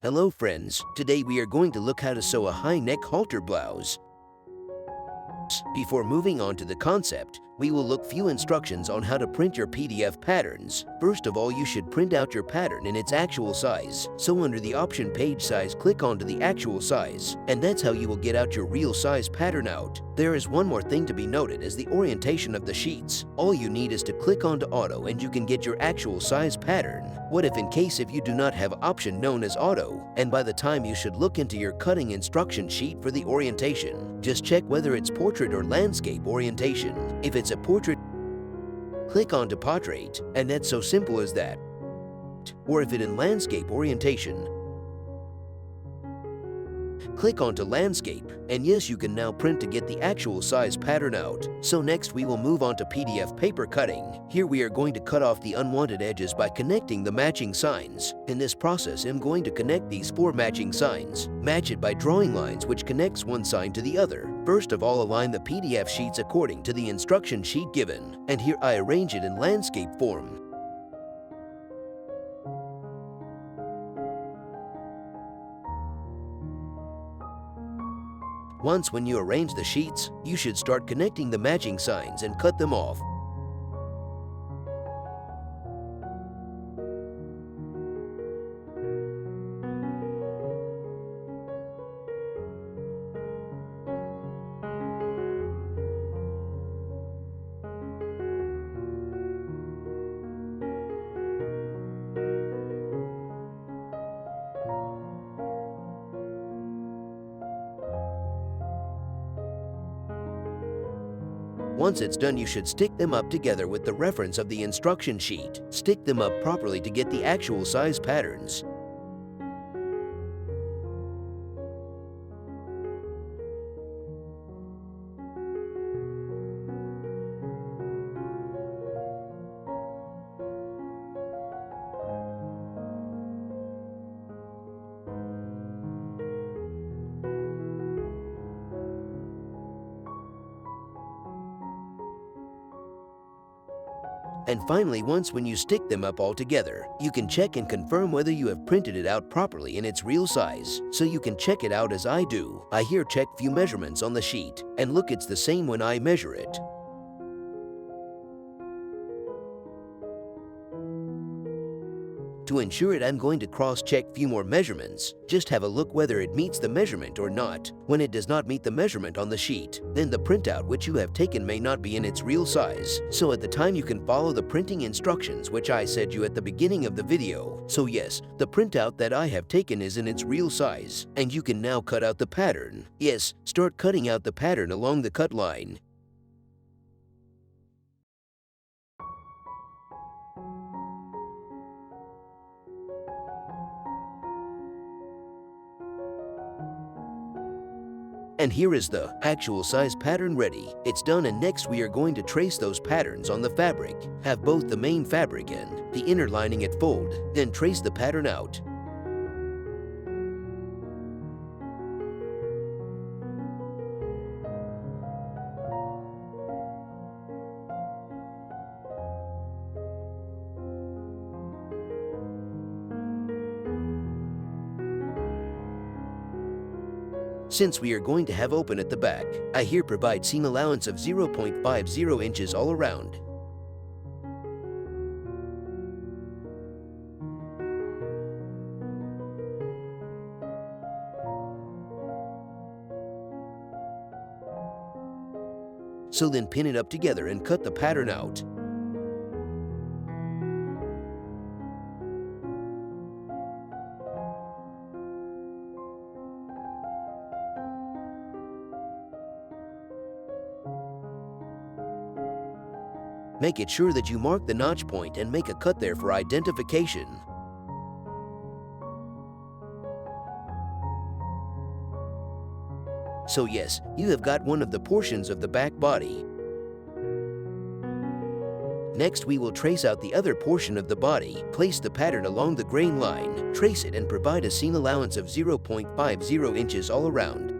Hello friends, today we are going to look how to sew a high neck halter blouse. Before moving on to the concept, we will look few instructions on how to print your PDF patterns. First of all, you should print out your pattern in its actual size. So under the option page size, click onto the actual size, and that's how you will get out your real size pattern out. There is one more thing to be noted is the orientation of the sheets. All you need is to click onto auto and you can get your actual size pattern. What if in case if you do not have option known as auto, and by the time you should look into your cutting instruction sheet for the orientation. Just check whether it's portrait or landscape orientation. If it's a portrait, click onto portrait, and that's so simple as that. Or if it in landscape orientation, click onto landscape, and yes, you can now print to get the actual size pattern out. So next we will move on to PDF paper cutting. Here we are going to cut off the unwanted edges by connecting the matching signs. In this process, I'm going to connect these 4 matching signs. Match it by drawing lines which connects one sign to the other. First of all, align the PDF sheets according to the instruction sheet given. And here I arrange it in landscape form. Once when you arrange the sheets, you should start connecting the matching signs and cut them off. Once it's done, you should stick them up together with the reference of the instruction sheet. Stick them up properly to get the actual size patterns. And finally, once when you stick them up all together, you can check and confirm whether you have printed it out properly in its real size. So you can check it out as I do. I here check few measurements on the sheet, and look, it's the same when I measure it. To ensure it, I'm going to cross-check few more measurements. Just have a look whether it meets the measurement or not. When it does not meet the measurement on the sheet, then the printout which you have taken may not be in its real size. So at the time you can follow the printing instructions which I said you at the beginning of the video. So yes, the printout that I have taken is in its real size. And you can now cut out the pattern. Yes, start cutting out the pattern along the cut line. And here is the actual size pattern ready. It's done, and next we are going to trace those patterns on the fabric. Have both the main fabric and the inner lining at fold, then trace the pattern out. Since we are going to have open at the back, I here provide seam allowance of 0.50 inches all around. So then pin it up together and cut the pattern out. Make it sure that you mark the notch point and make a cut there for identification. So yes, you have got one of the portions of the back body. Next, we will trace out the other portion of the body. Place the pattern along the grain line, trace it, and provide a seam allowance of 0.50 inches all around.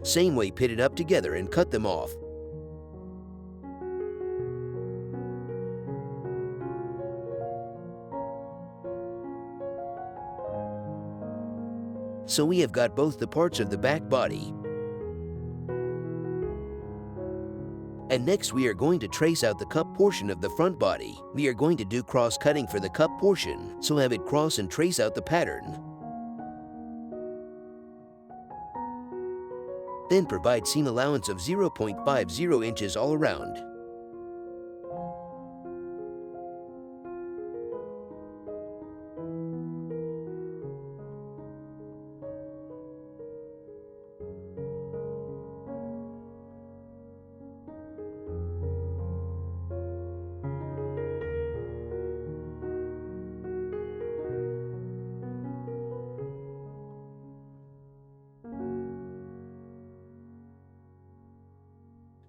Same way, pin it up together and cut them off. So we have got both the parts of the back body. And next we are going to trace out the cup portion of the front body. We are going to do cross-cutting for the cup portion, so have it cross and trace out the pattern. Then provide seam allowance of 0.50 inches all around.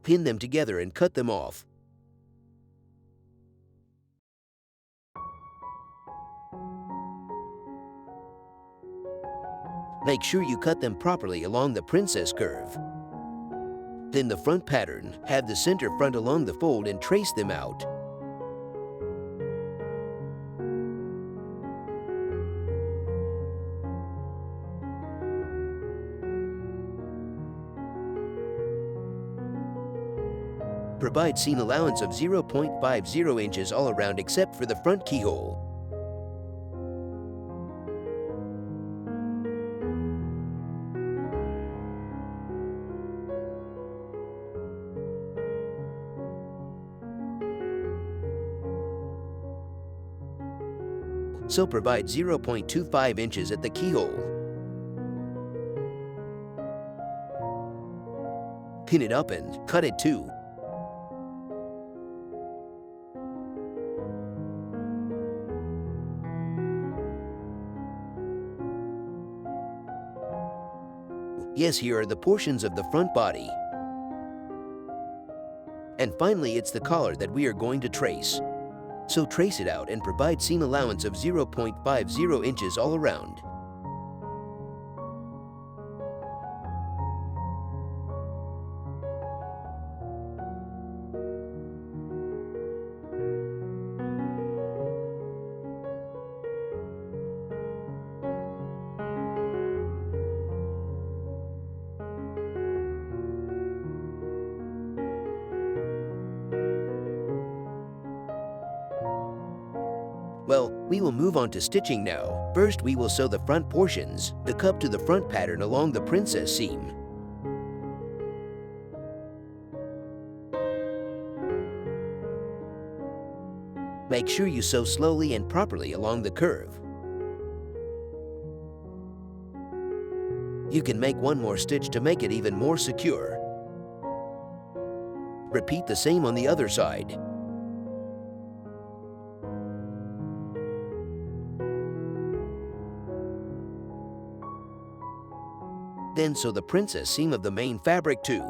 Pin them together and cut them off. Make sure you cut them properly along the princess curve. Then the front pattern, have the center front along the fold and trace them out. Provide seam allowance of 0.50 inches all around except for the front keyhole. So provide 0.25 inches at the keyhole. Pin it up and cut it too. Yes, here are the portions of the front body. And finally, it's the collar that we are going to trace. So trace it out and provide seam allowance of 0.50 inches all around. Well, we will move on to stitching now. First, we will sew the front portions, the cup to the front pattern along the princess seam. Make sure you sew slowly and properly along the curve. You can make one more stitch to make it even more secure. Repeat the same on the other side. Then sew the princess seam of the main fabric too.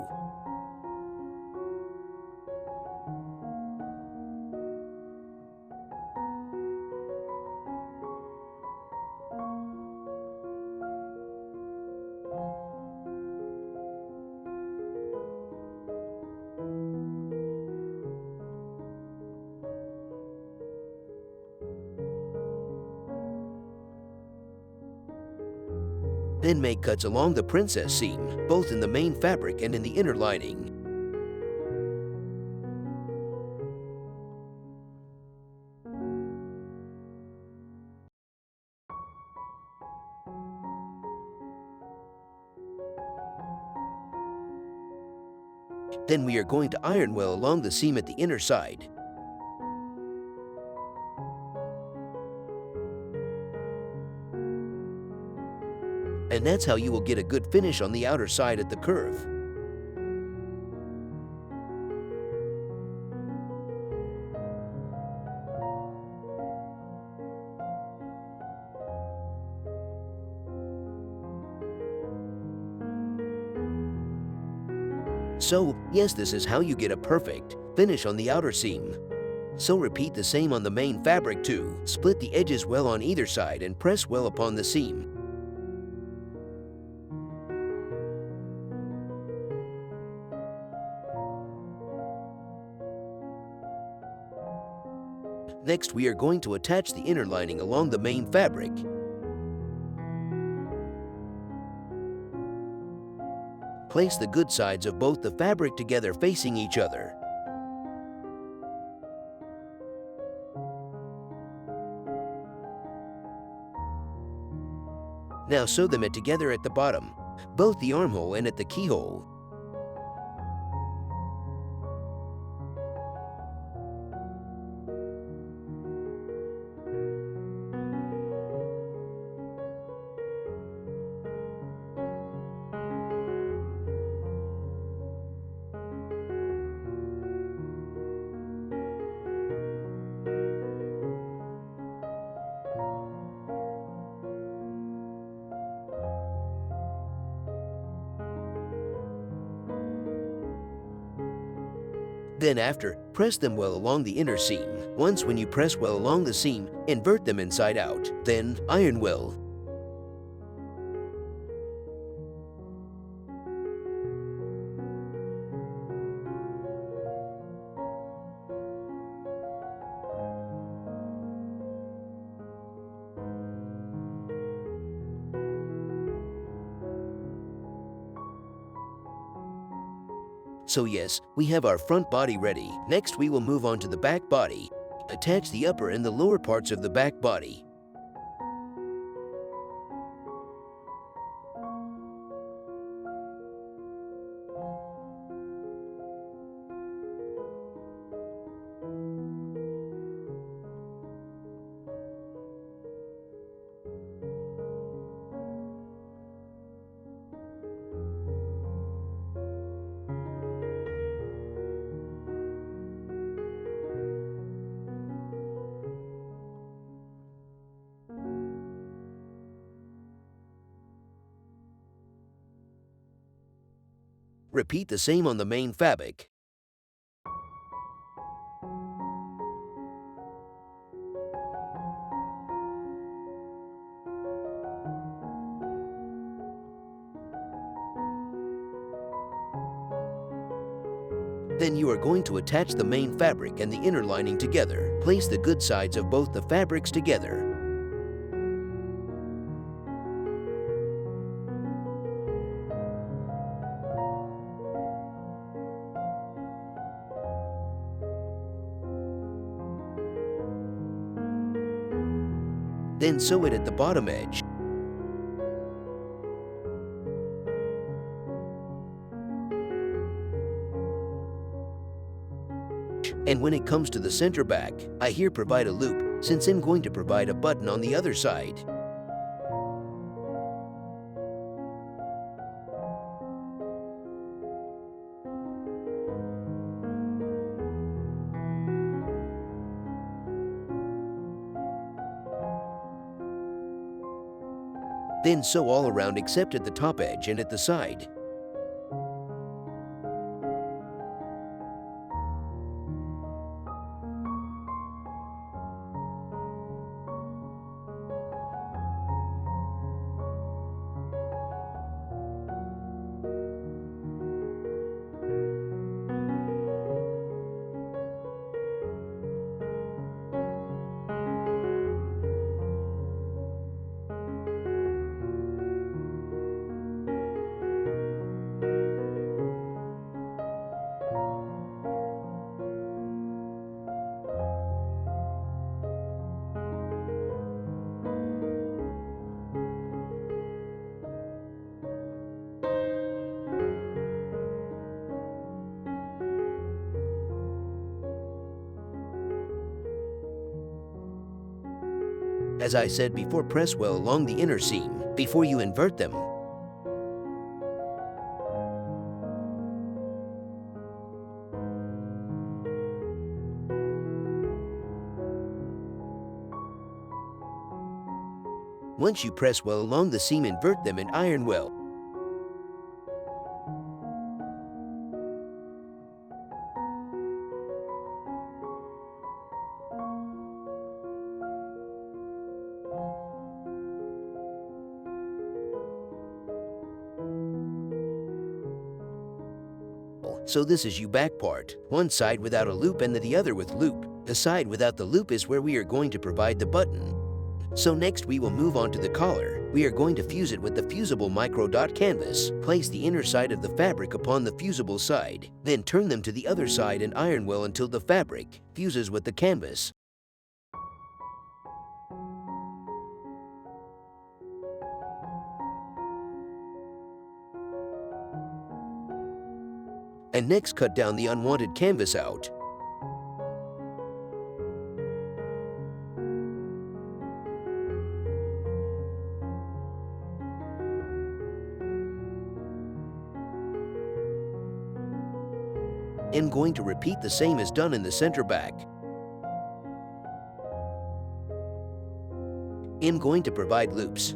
Then make cuts along the princess seam, both in the main fabric and in the inner lining. Then we are going to iron well along the seam at the inner side. And that's how you will get a good finish on the outer side at the curve. So, yes, this is how you get a perfect finish on the outer seam. So repeat the same on the main fabric too. Split the edges well on either side and press well upon the seam. Next, we are going to attach the inner lining along the main fabric. Place the good sides of both the fabric together facing each other. Now sew them together at the bottom, both the armhole and at the keyhole. Then after, press them well along the inner seam. Once when you press well along the seam, invert them inside out. Then iron well. So yes, we have our front body ready. Next, we will move on to the back body. Attach the upper and the lower parts of the back body. Repeat the same on the main fabric. Then you are going to attach the main fabric and the inner lining together. Place the good sides of both the fabrics together. Then sew it at the bottom edge. And when it comes to the center back, I here provide a loop since I'm going to provide a button on the other side. Then sew all around except at the top edge and at the side. As I said before, press well along the inner seam before you invert them. Once you press well along the seam, invert them and iron well. So this is your back part, one side without a loop and the other with loop. The side without the loop is where we are going to provide the button. So next we will move on to the collar. We are going to fuse it with the fusible micro dot canvas. Place the inner side of the fabric upon the fusible side. Then turn them to the other side and iron well until the fabric fuses with the canvas. And next cut down the unwanted canvas out. I'm going to repeat the same as done in the center back. I'm going to provide loops.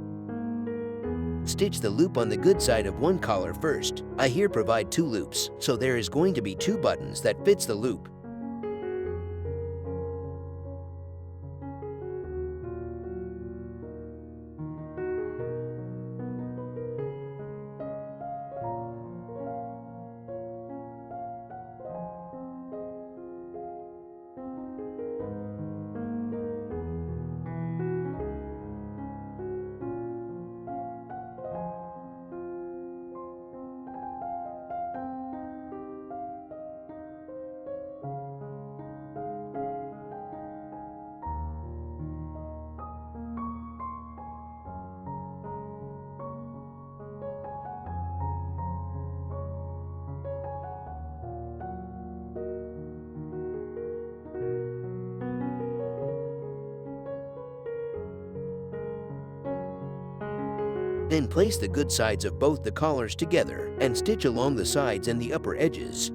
Stitch the loop on the good side of one collar first. I here provide 2 loops, so there is going to be 2 buttons that fits the loop. Then place the good sides of both the collars together and stitch along the sides and the upper edges.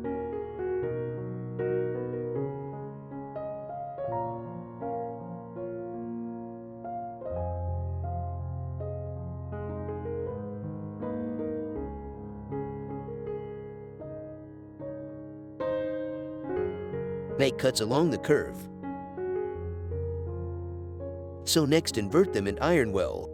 Make cuts along the curve. So next invert them and iron well.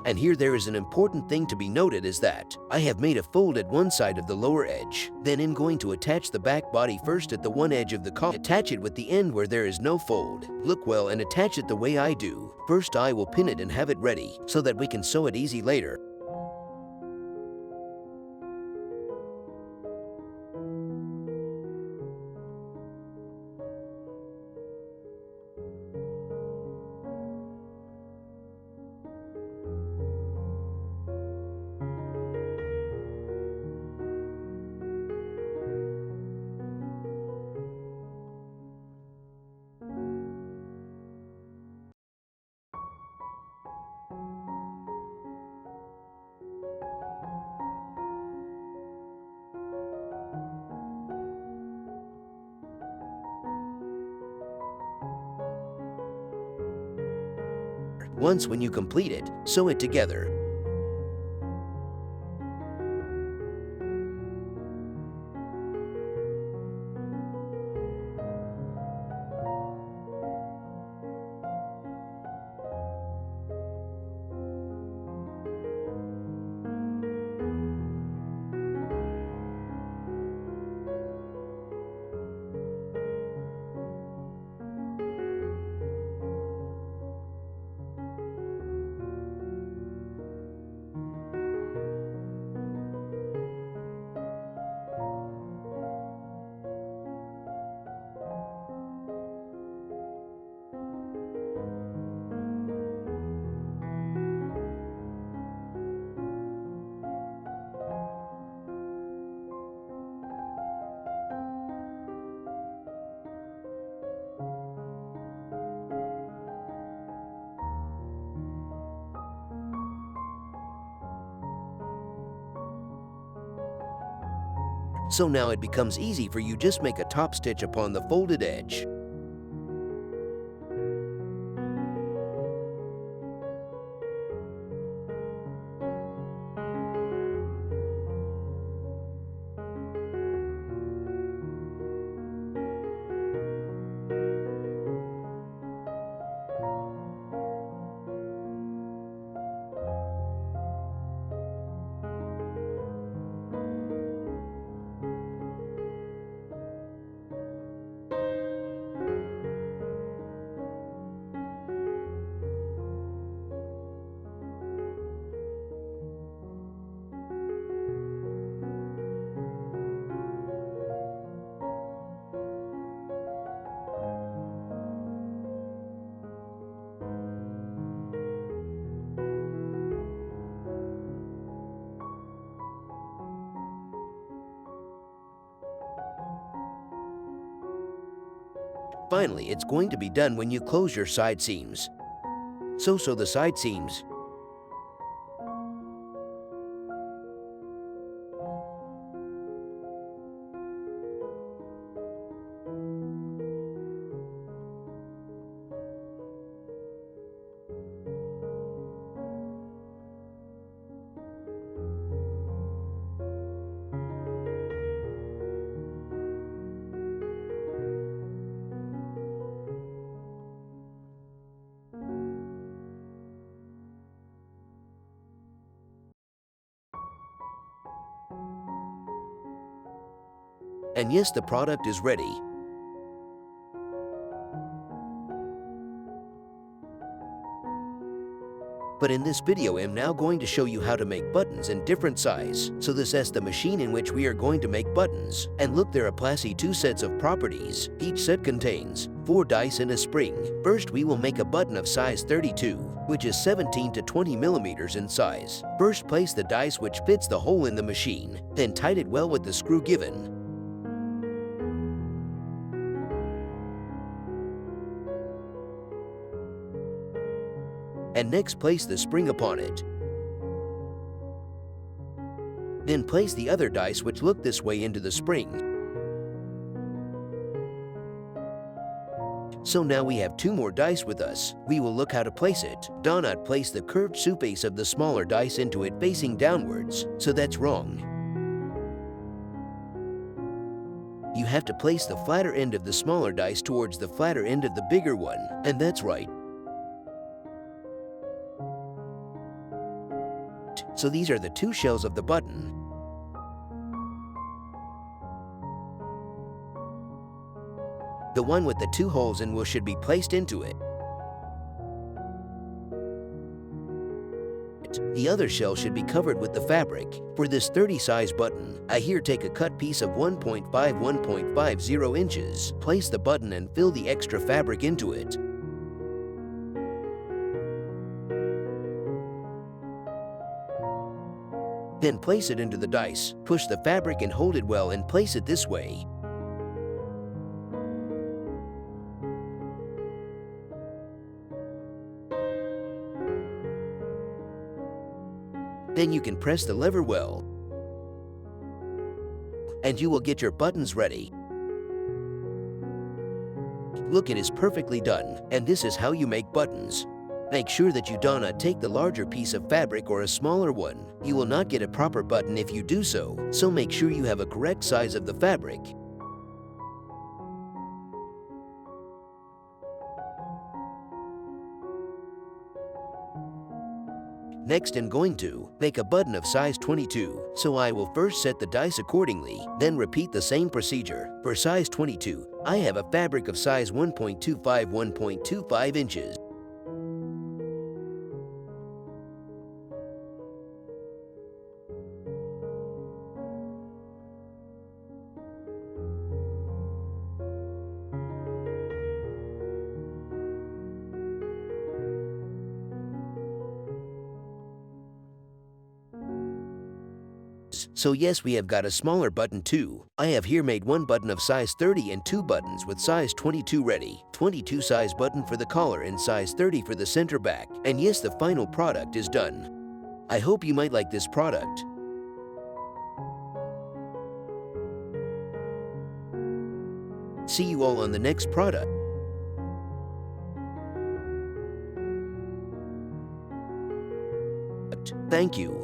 And here there is an important thing to be noted is that I have made a fold at one side of the lower edge. Then I'm going to attach the back body first at the one edge of the collar. Attach it with the end where there is no fold. Look well and attach it the way I do. First I will pin it and have it ready so that we can sew it easy later. Once when you complete it, sew it together. So now it becomes easy for you, just make a top stitch upon the folded edge. Finally, it's going to be done when you close your side seams. So sew the side seams. And yes, the product is ready. But in this video, I'm now going to show you how to make buttons in different size. So this is the machine in which we are going to make buttons. And look, there are classy 2 sets of properties. Each set contains 4 dice and a spring. First, we will make a button of size 32, which is 17 to 20 millimeters in size. First, place the dice which fits the hole in the machine. Then tight it well with the screw given. And next, place the spring upon it. Then place the other dice which look this way into the spring. So now we have 2 more dice with us. We will look how to place it. Do not place the curved base of the smaller dice into it facing downwards, so that's wrong. You have to place the flatter end of the smaller dice towards the flatter end of the bigger one, and that's right. So these are the 2 shells of the button. The one with the 2 holes in should be placed into it. The other shell should be covered with the fabric. For this 30 size button, I here take a cut piece of 1.50 inches. Place the button and fill the extra fabric into it. Then place it into the dice. Push the fabric and hold it well and place it this way. Then you can press the lever well, and you will get your buttons ready. Look, it is perfectly done, and this is how you make buttons. Make sure that you do not take the larger piece of fabric or a smaller one. You will not get a proper button if you do so, so make sure you have a correct size of the fabric. Next, I'm going to make a button of size 22, so I will first set the dice accordingly, then repeat the same procedure. For size 22, I have a fabric of size 1.25 inches. So yes, we have got a smaller button too. I have here made 1 button of size 30 and 2 buttons with size 22 ready. 22 size button for the collar and size 30 for the center back. And yes, the final product is done. I hope you might like this product. See you all on the next product. Thank you.